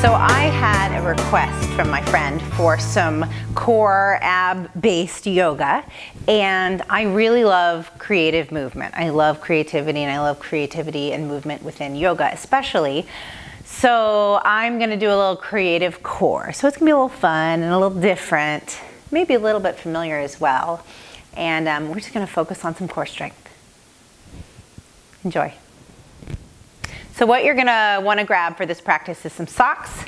So I had a request from my friend for some core ab-based yoga, and I really love creative movement. I love creativity, and I love creativity and movement within yoga especially. So I'm gonna do a little creative core. So it's gonna be a little fun and a little different, maybe a little bit familiar as well. And we're just gonna focus on some core strength. Enjoy. So what you're gonna wanna grab for this practice is some socks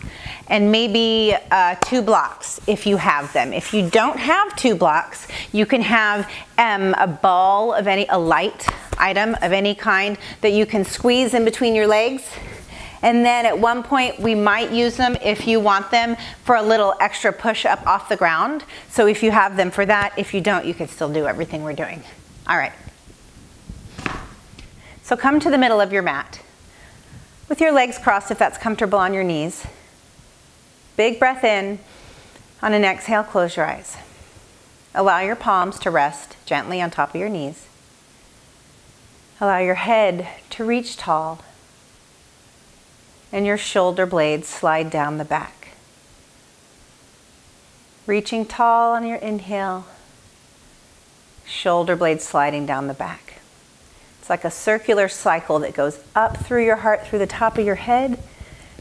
and maybe 2 blocks if you have them. If you don't have 2 blocks, you can have a ball of a light item of any kind that you can squeeze in between your legs. And then at one point we might use them if you want them for a little extra push up off the ground. So if you have them for that, if you don't, you can still do everything we're doing. All right. So come to the middle of your mat with your legs crossed if that's comfortable on your knees. Big breath in. On an exhale, close your eyes. Allow your palms to rest gently on top of your knees. Allow your head to reach tall and your shoulder blades slide down the back. Reaching tall on your inhale, shoulder blades sliding down the back. It's like a circular cycle that goes up through your heart, through the top of your head,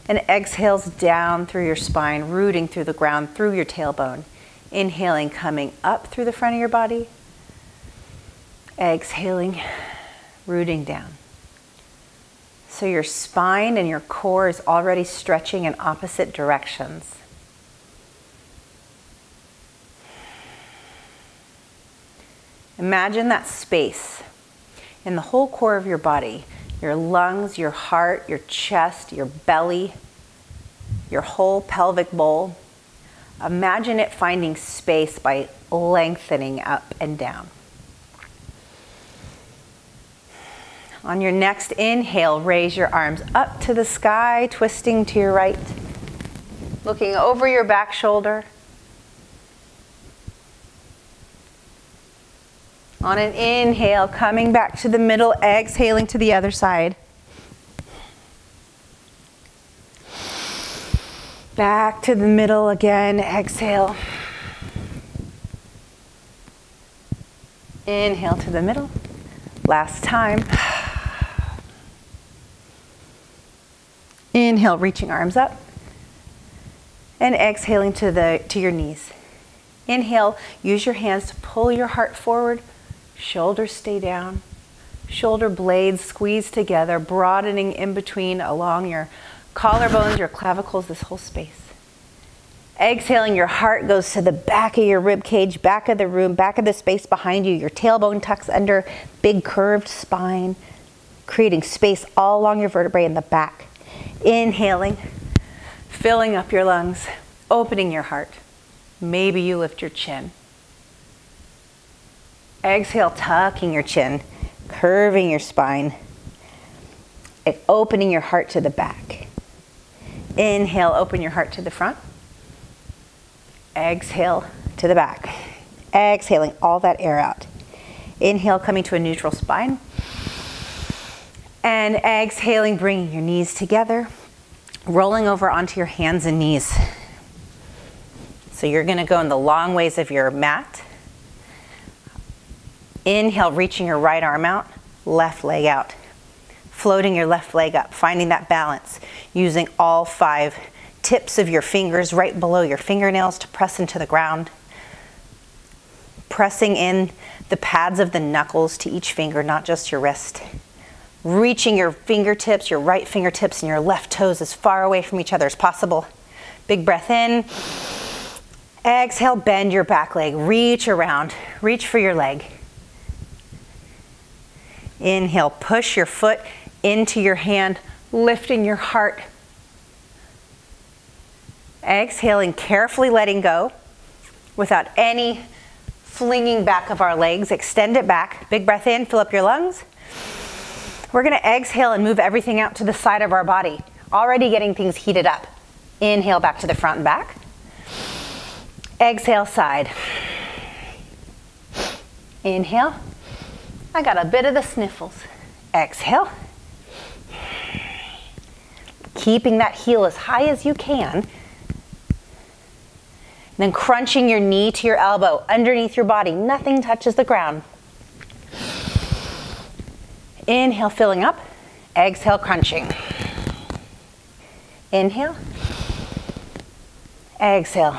and exhales down through your spine, rooting through the ground, through your tailbone. Inhaling, coming up through the front of your body. Exhaling, rooting down. So your spine and your core is already stretching in opposite directions. Imagine that space in the whole core of your body, your lungs, your heart, your chest, your belly, your whole pelvic bowl. Imagine it finding space by lengthening up and down. On your next inhale, raise your arms up to the sky, twisting to your right, looking over your back shoulder. On an inhale, coming back to the middle, exhaling to the other side. Back to the middle again, exhale. Inhale to the middle. Last time. Inhale, reaching arms up. And exhaling to your knees. Inhale, use your hands to pull your heart forward. Shoulders stay down. Shoulder blades squeeze together, broadening in between along your collarbones, your clavicles, this whole space. Exhaling, your heart goes to the back of your rib cage, back of the room, back of the space behind you. Your tailbone tucks under, big curved spine, creating space all along your vertebrae in the back. Inhaling, filling up your lungs, opening your heart. Maybe you lift your chin. Exhale, tucking your chin, curving your spine, and opening your heart to the back. Inhale, open your heart to the front. Exhale to the back. Exhaling all that air out. Inhale, coming to a neutral spine. And exhaling, bringing your knees together, rolling over onto your hands and knees. So you're gonna go in the long ways of your mat. Inhale, reaching your right arm out, left leg out. Floating your left leg up, finding that balance, using all 5 tips of your fingers right below your fingernails to press into the ground. Pressing in the pads of the knuckles to each finger, not just your wrist. Reaching your fingertips, your right fingertips and your left toes as far away from each other as possible. Big breath in. Exhale, bend your back leg, reach around, reach for your leg. Inhale, push your foot into your hand, lifting your heart. Exhaling, carefully letting go without any flinging back of our legs. Extend it back. Big breath in, fill up your lungs. We're gonna exhale and move everything out to the side of our body, already getting things heated up. Inhale, back to the front and back. Exhale, side. Inhale. I got a bit of the sniffles. Exhale. keeping that heel as high as you can. Then crunching your knee to your elbow underneath your body. Nothing touches the ground. Inhale, filling up. Exhale, crunching. Inhale. Exhale.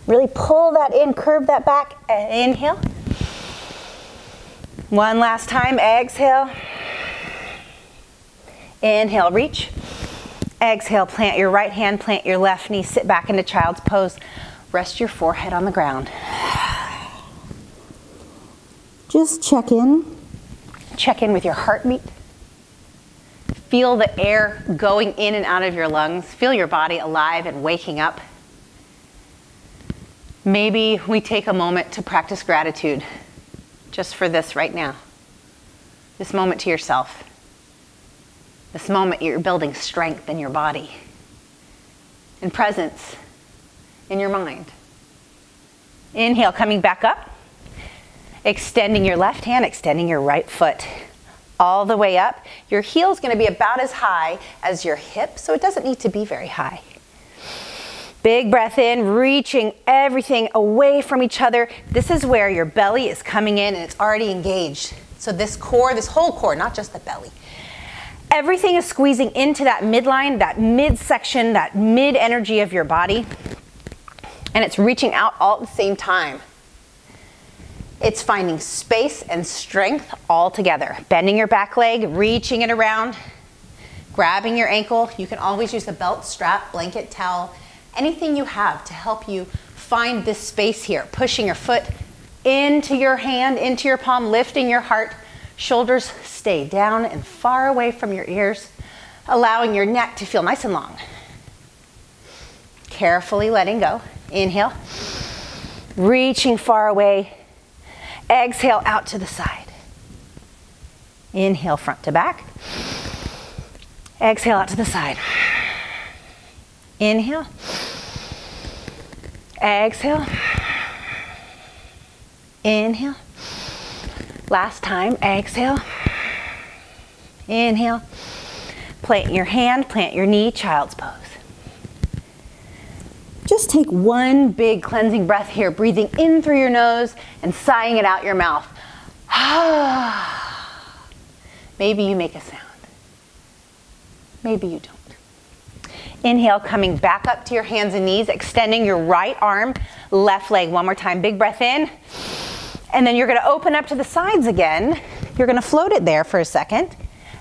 Really pull that in, curve that back. Inhale. One last time. Exhale. Inhale, reach. Exhale, plant your right hand, plant your left knee, sit back into child's pose. Rest your forehead on the ground. Just check in. Check in with your heartbeat. Feel the air going in and out of your lungs. Feel your body alive and waking up. Maybe we take a moment to practice gratitude just for this right now. This moment to yourself. This moment you're building strength in your body and presence in your mind. Inhale, coming back up. Extending your left hand, extending your right foot. All the way up. Your heel is going to be about as high as your hip, so it doesn't need to be very high. Big breath in, reaching everything away from each other. This is where your belly is coming in and it's already engaged. So this core, this whole core, not just the belly. Everything is squeezing into that midline, that midsection, that mid energy of your body. And it's reaching out all at the same time. It's finding space and strength all together. Bending your back leg, reaching it around, grabbing your ankle. You can always use a belt, strap, blanket, towel, anything you have to help you find this space here. Pushing your foot into your hand, into your palm, lifting your heart. Shoulders stay down and far away from your ears, allowing your neck to feel nice and long. Carefully letting go. Inhale, reaching far away. Exhale out to the side. Inhale, front to back. Exhale out to the side. Inhale. Exhale. Inhale. Last time, exhale. Inhale. Plant your hand, plant your knee, child's pose. Just take one big cleansing breath here, breathing in through your nose and sighing it out your mouth. Maybe you make a sound. Maybe you don't. Inhale, coming back up to your hands and knees, extending your right arm, left leg. One more time, big breath in. And then you're gonna open up to the sides again. You're gonna float it there for a second.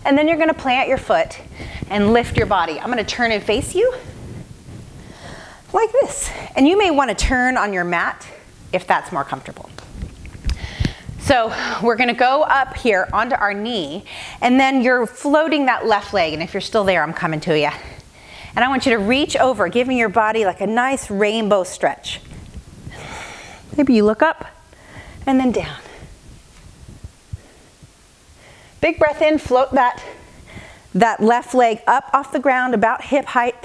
And then you're gonna plant your foot and lift your body. I'm gonna turn and face you like this. And you may wanna turn on your mat if that's more comfortable. So we're gonna go up here onto our knee, and then you're floating that left leg, and if you're still there, I'm coming to you. And I want you to reach over, giving your body like a nice rainbow stretch. Maybe you look up and then down. Big breath in, float that left leg up off the ground about hip height.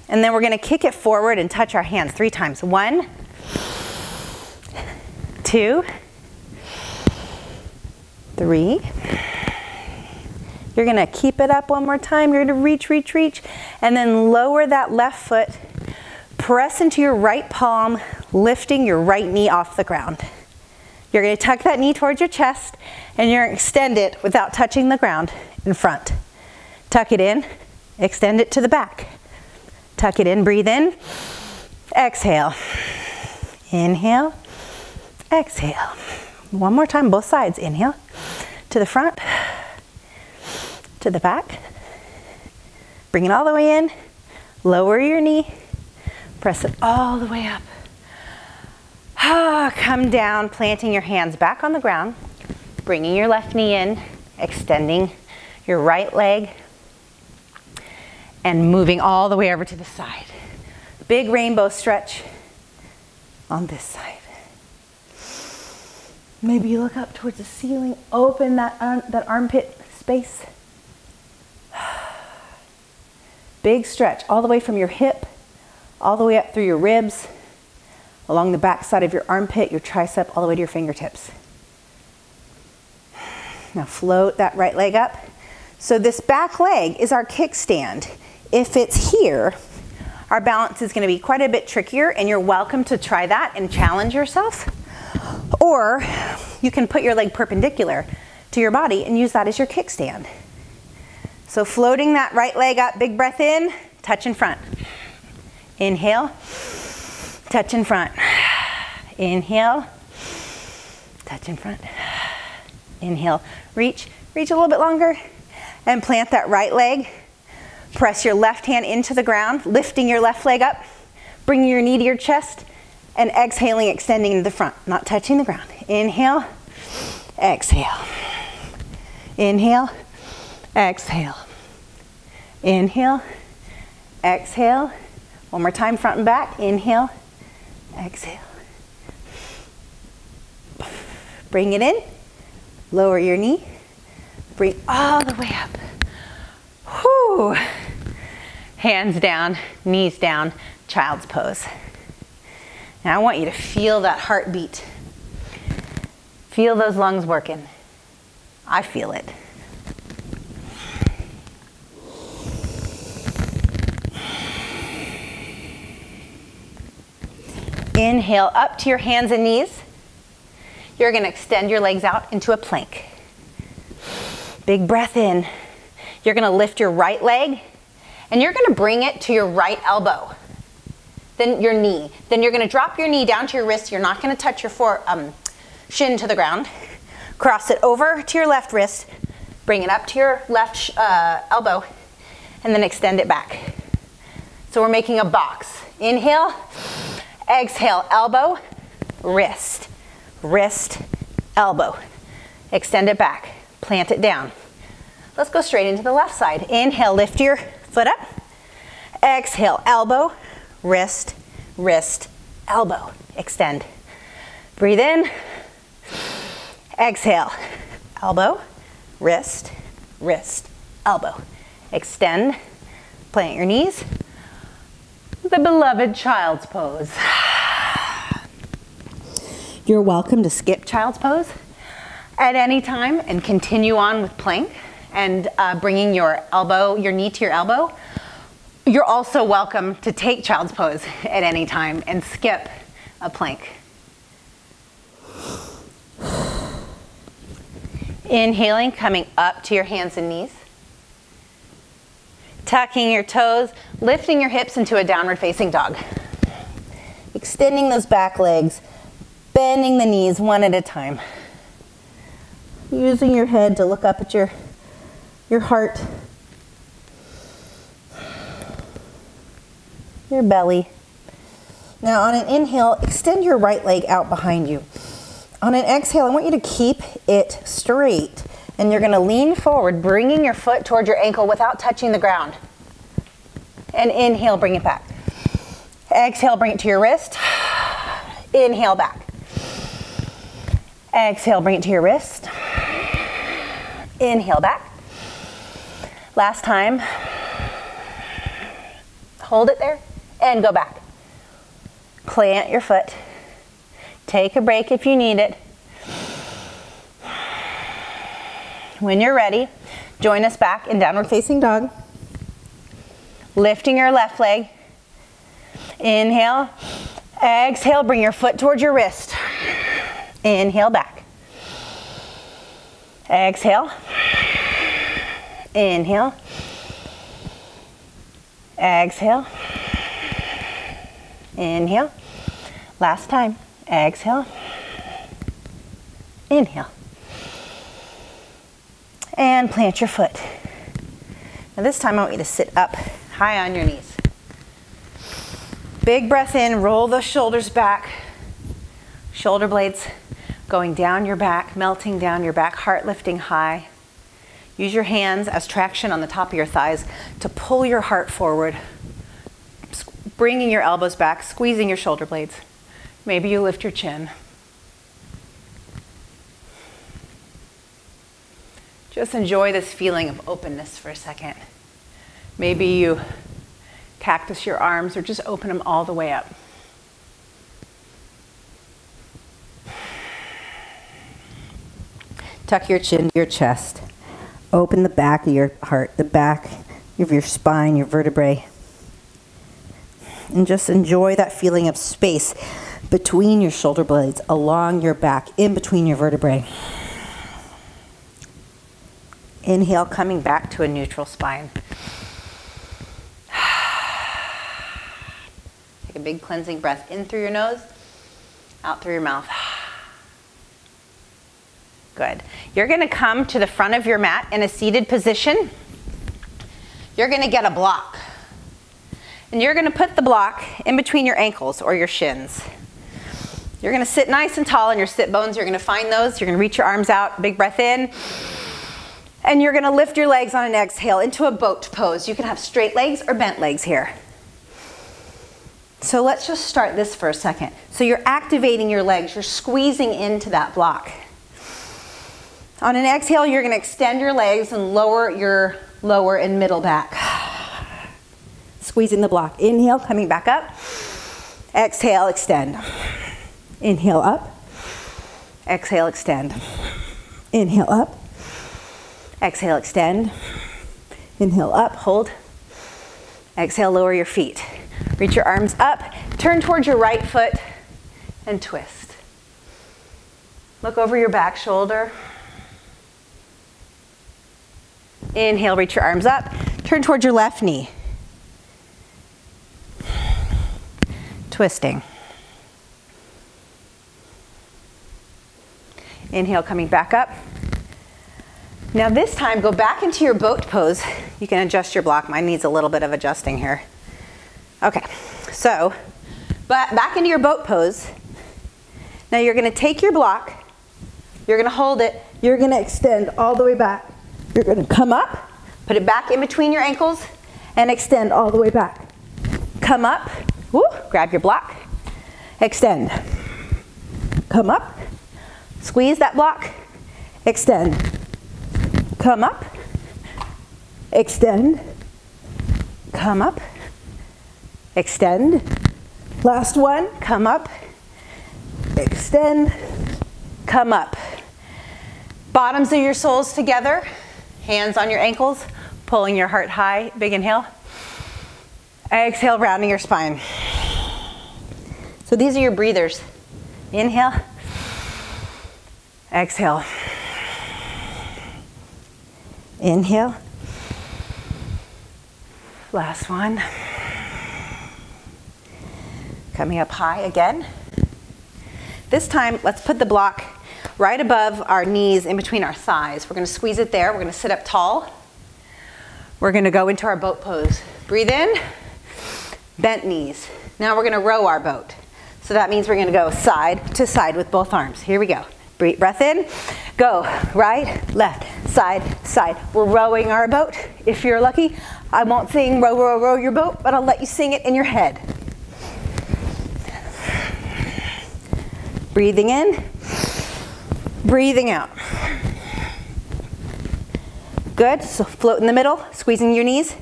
And then we're gonna kick it forward and touch our hands 3 times. 1, 2, 3. You're gonna keep it up one more time. You're gonna reach, reach, reach, and then lower that left foot. Press into your right palm, lifting your right knee off the ground. You're gonna tuck that knee towards your chest, and you're gonna extend it without touching the ground in front. Tuck it in, extend it to the back. Tuck it in, breathe in, exhale. Inhale, exhale. One more time, both sides. Inhale, to the front, to the back. Bring it all the way in, lower your knee, press it all the way up. Come down, planting your hands back on the ground, bringing your left knee in, extending your right leg, and moving all the way over to the side. Big rainbow stretch on this side. Maybe you look up towards the ceiling, open that armpit space. Big stretch all the way from your hip, all the way up through your ribs, along the back side of your armpit, your tricep, all the way to your fingertips. Now float that right leg up, So this back leg is our kickstand. If it's here, our balance is going to be quite a bit trickier, and you're welcome to try that and challenge yourself. Or you can put your leg perpendicular to your body and use that as your kickstand. So floating that right leg up, big breath in, touch in front. Inhale, touch in front. Inhale, touch in front. Inhale, reach a little bit longer, and plant that right leg. Press your left hand into the ground, lifting your left leg up, bringing your knee to your chest, and exhaling, extending to the front, not touching the ground. Inhale, exhale. Inhale, exhale. Inhale, exhale. One more time, front and back. Inhale, exhale. Bring it in, lower your knee, bring all the way up. Whew. Hands down, knees down, child's pose. Now I want you to feel that heartbeat. Feel those lungs working. I feel it. Inhale up to your hands and knees. You're going to extend your legs out into a plank. Big breath in. You're going to lift your right leg, and you're going to bring it to your right elbow. Then your knee. Then you're going to drop your knee down to your wrist. You're not going to touch your shin to the ground. Cross it over to your left wrist. Bring it up to your left elbow, and then extend it back. So we're making a box. Inhale, exhale, elbow, wrist, wrist, elbow. Extend it back, plant it down. Let's go straight into the left side. Inhale, lift your foot up. Exhale, elbow, wrist, wrist, elbow. Extend. Breathe in. Exhale, elbow, wrist, wrist, elbow. Extend, plant your knees. The beloved child's pose. You're welcome to skip child's pose at any time and continue on with plank and bringing your knee to your elbow. You're also welcome to take child's pose at any time and skip a plank. Inhaling, coming up to your hands and knees. Tucking your toes, lifting your hips into a downward facing dog. Extending those back legs, bending the knees one at a time. Using your head to look up at your heart, your belly. Now on an inhale, extend your right leg out behind you. On an exhale, I want you to keep it straight. And you're going to lean forward, bringing your foot towards your ankle without touching the ground. And inhale, bring it back. Exhale, bring it to your wrist. Inhale, back. Exhale, bring it to your wrist. Inhale, back. Last time. Hold it there and go back. Plant your foot. Take a break if you need it. When you're ready, join us back in downward facing dog. Lifting your left leg. Inhale. Exhale, bring your foot towards your wrist. Inhale, back. Exhale. Inhale. Exhale. Inhale. Last time. Exhale. Inhale. And plant your foot. Now this time I want you to sit up high on your knees. Big breath in, roll the shoulders back. Shoulder blades going down your back, melting down your back, heart lifting high. Use your hands as traction on the top of your thighs to pull your heart forward, bringing your elbows back, squeezing your shoulder blades. Maybe you lift your chin. Just enjoy this feeling of openness for a second. Maybe you cactus your arms or just open them all the way up. Tuck your chin to your chest. Open the back of your heart, the back of your spine, your vertebrae. And just enjoy that feeling of space between your shoulder blades, along your back, in between your vertebrae. Inhale, coming back to a neutral spine. Take a big cleansing breath in through your nose, out through your mouth. Good. You're going to come to the front of your mat in a seated position. You're going to get a block. And you're going to put the block in between your ankles or your shins. You're going to sit nice and tall on your sit bones. You're going to find those. You're going to reach your arms out, big breath in. And you're going to lift your legs on an exhale into a boat pose. You can have straight legs or bent legs here. So let's just start this for a second. So you're activating your legs. You're squeezing into that block. On an exhale, you're going to extend your legs and lower your lower and middle back. Squeezing the block. Inhale, coming back up. Exhale, extend. Inhale up. Exhale, extend. Inhale up. Exhale, extend. Inhale up, hold. Exhale, lower your feet. Reach your arms up, turn towards your right foot, and twist. Look over your back shoulder. Inhale, reach your arms up, turn towards your left knee. Twisting. Inhale, coming back up. Now this time, go back into your boat pose. You can adjust your block. Mine needs a little bit of adjusting here. Okay, so back into your boat pose. Now you're going to take your block, you're going to hold it, you're going to extend all the way back. You're going to come up, put it back in between your ankles, and extend all the way back. Come up, woo, grab your block, extend. Come up, squeeze that block, extend. Come up, extend, come up, extend. Last one, come up, extend, come up. Bottoms of your soles together, hands on your ankles, pulling your heart high, big inhale. Exhale, rounding your spine. So these are your breathers. Inhale, exhale. Inhale. Last one. Coming up high again. This time, let's put the block right above our knees, in between our thighs. We're going to squeeze it there. We're going to sit up tall. We're going to go into our boat pose. Breathe in, bent knees. Now we're going to row our boat. So that means we're going to go side to side with both arms. Here we go. Breath in, go, right, left, side, side. We're rowing our boat. If you're lucky, I won't sing row, row, row your boat, but I'll let you sing it in your head. Breathing in, breathing out. Good, so float in the middle, squeezing your knees,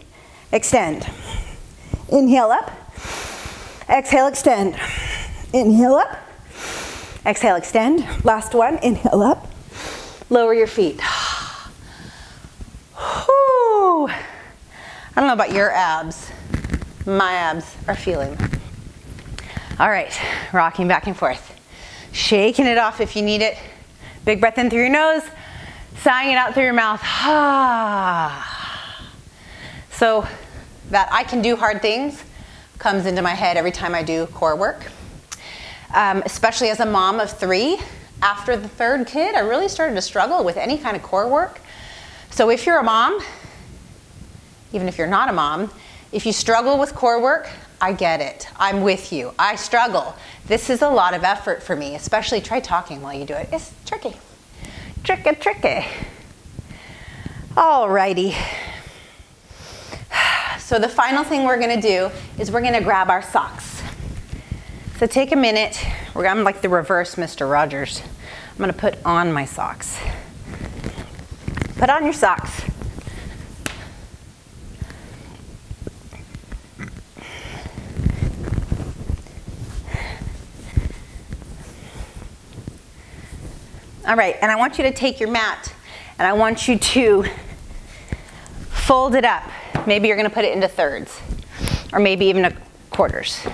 extend. Inhale up, exhale, extend. Inhale up. Exhale, extend. Last one, inhale up. Lower your feet. Whew. I don't know about your abs. My abs are feeling them. All right, rocking back and forth. Shaking it off if you need it. Big breath in through your nose, sighing it out through your mouth. So that I can do hard things comes into my head every time I do core work. Especially as a mom of 3. After the 3rd kid, I really started to struggle with any kind of core work. So if you're a mom, even if you're not a mom, if you struggle with core work, I get it. I'm with you. I struggle. This is a lot of effort for me, especially try talking while you do it. It's tricky. Tricky, tricky. Alrighty. So the final thing we're going to do is we're going to grab our socks. So take a minute. I'm like the reverse Mr. Rogers. I'm going to put on my socks. Put on your socks. All right, and I want you to take your mat and I want you to fold it up. Maybe you're gonna put it into thirds or maybe even quarters.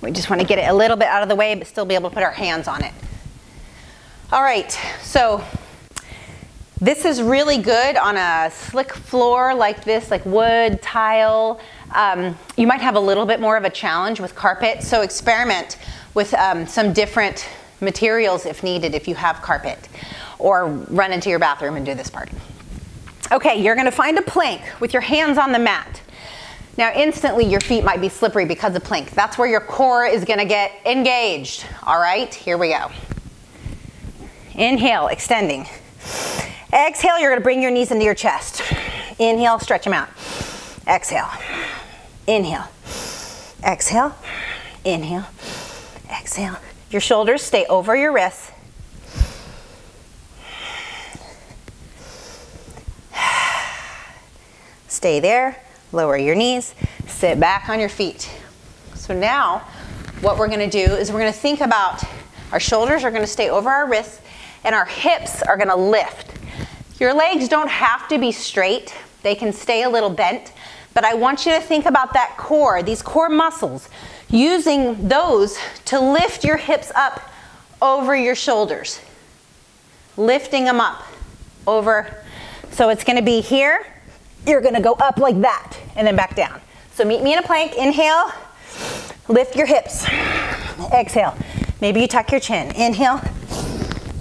We just wanna get it a little bit out of the way but still be able to put our hands on it. All right, so this is really good on a slick floor like this, like wood, tile. You might have a little bit more of a challenge with carpet, so experiment with some different materials if needed if you have carpet, or run into your bathroom and do this part. Okay, you're gonna find a plank with your hands on the mat. Now instantly your feet might be slippery because of plank. That's where your core is gonna get engaged. All right, here we go. Inhale, extending. Exhale, you're gonna bring your knees into your chest. Inhale, stretch them out. Exhale, inhale, exhale, inhale, exhale. Your shoulders stay over your wrists. Stay there, lower your knees, sit back on your feet. So now, what we're gonna do is we're gonna think about our shoulders are gonna stay over our wrists and our hips are gonna lift. Your legs don't have to be straight, they can stay a little bent, but I want you to think about that core, these core muscles, using those to lift your hips up over your shoulders. Lifting them up over, so it's gonna be here, you're gonna go up like that and then back down. So meet me in a plank, inhale, lift your hips, exhale. Maybe you tuck your chin, inhale,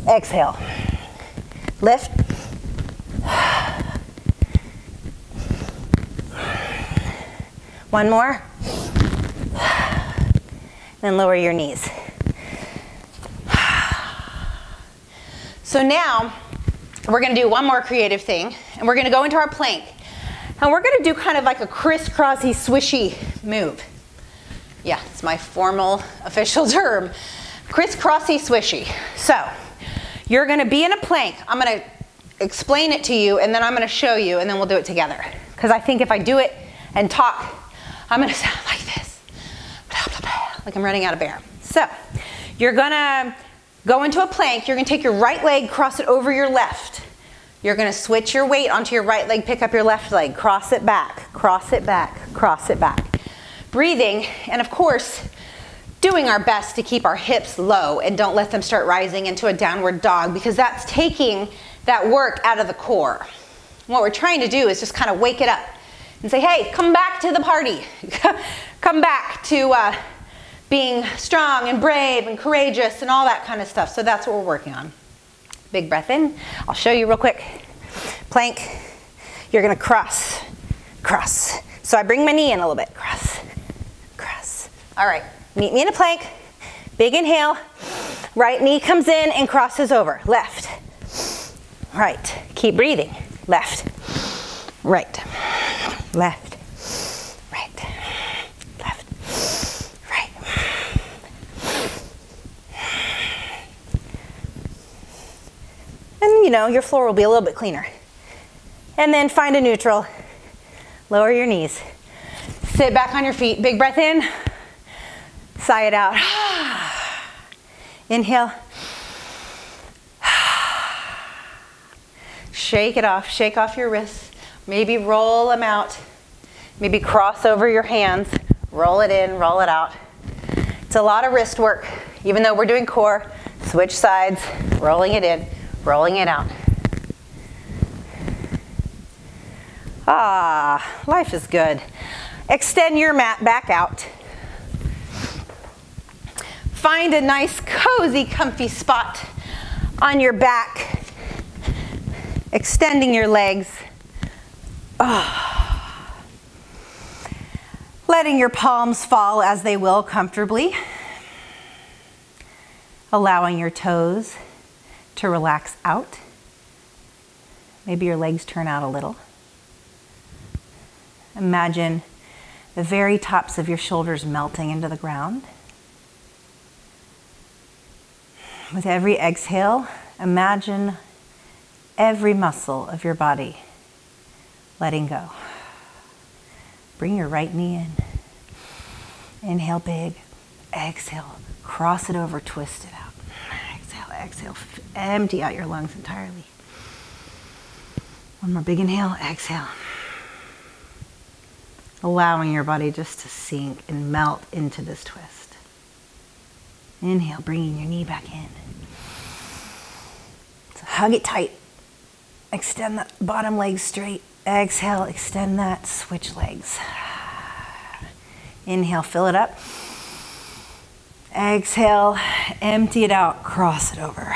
exhale, lift. One more. Then lower your knees. So now we're gonna do one more creative thing and we're gonna go into our plank. And we're gonna do kind of like a crisscrossy swishy move. Yeah, it's my formal official term. Crisscrossy swishy. So you're gonna be in a plank. I'm gonna explain it to you and then I'm gonna show you and then we'll do it together. Because I think if I do it and talk, I'm gonna sound like this. Like I'm running out of air. So you're gonna go into a plank. You're gonna take your right leg, cross it over your left. You're gonna switch your weight onto your right leg, pick up your left leg, cross it back, cross it back, cross it back. Breathing, and of course, doing our best to keep our hips low and don't let them start rising into a downward dog because that's taking that work out of the core. What we're trying to do is just kind of wake it up and say, hey, come back to the party. Come back to being strong and brave and courageous and all that kind of stuff. So that's what we're working on. Big breath in. I'll show you real quick. Plank. You're gonna cross, cross. So I bring my knee in a little bit. Cross, cross. All right, meet me in a plank. Big inhale. Right knee comes in and crosses over. Left, right. Keep breathing. Left, right, left, right, left, right. And you know, your floor will be a little bit cleaner. And then find a neutral. Lower your knees. Sit back on your feet. Big breath in. Sigh it out. Inhale. Shake it off. Shake off your wrists. Maybe roll them out. Maybe cross over your hands. Roll it in, roll it out. It's a lot of wrist work. Even though we're doing core, switch sides, rolling it in, rolling it out. Ah, life is good. Extend your mat back out. Find a nice, cozy, comfy spot on your back. Extending your legs. Oh. Letting your palms fall as they will comfortably. Allowing your toes to relax out. Maybe your legs turn out a little. Imagine the very tops of your shoulders melting into the ground. With every exhale, imagine every muscle of your body letting go. Bring your right knee in. Inhale big. Exhale. Cross it over, twist it out. Exhale, exhale. Empty out your lungs entirely. One more big inhale. Exhale. allowing your body just to sink and melt into this twist. Inhale, bringing your knee back in. So hug it tight. Extend the bottom leg straight. Exhale, extend that, switch legs. Inhale, fill it up. Exhale, empty it out, cross it over.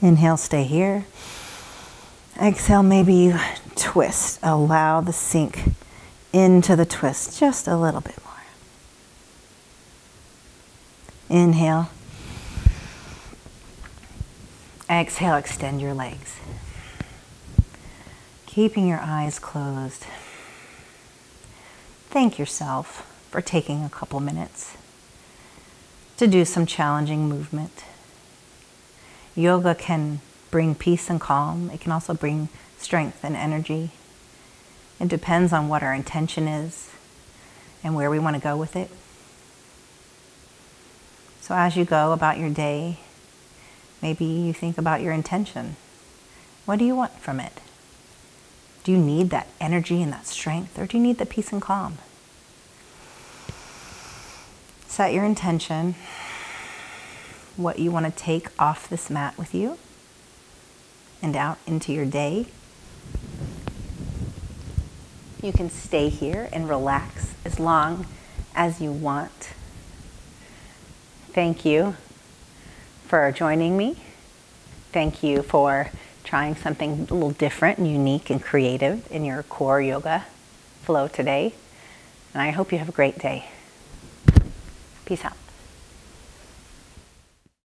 Inhale, stay here. Exhale, maybe you twist. Allow the sink into the twist just a little bit more. Inhale. Exhale, extend your legs. Keeping your eyes closed. Thank yourself for taking a couple minutes to do some challenging movement. Yoga can bring peace and calm. It can also bring strength and energy. It depends on what our intention is and where we want to go with it. So as you go about your day, maybe you think about your intention. What do you want from it? Do you need that energy and that strength, or do you need the peace and calm? Set your intention, what you want to take off this mat with you and out into your day. You can stay here and relax as long as you want. Thank you for joining me. Thank you for trying something a little different and unique and creative in your core yoga flow today. And I hope you have a great day. Peace out.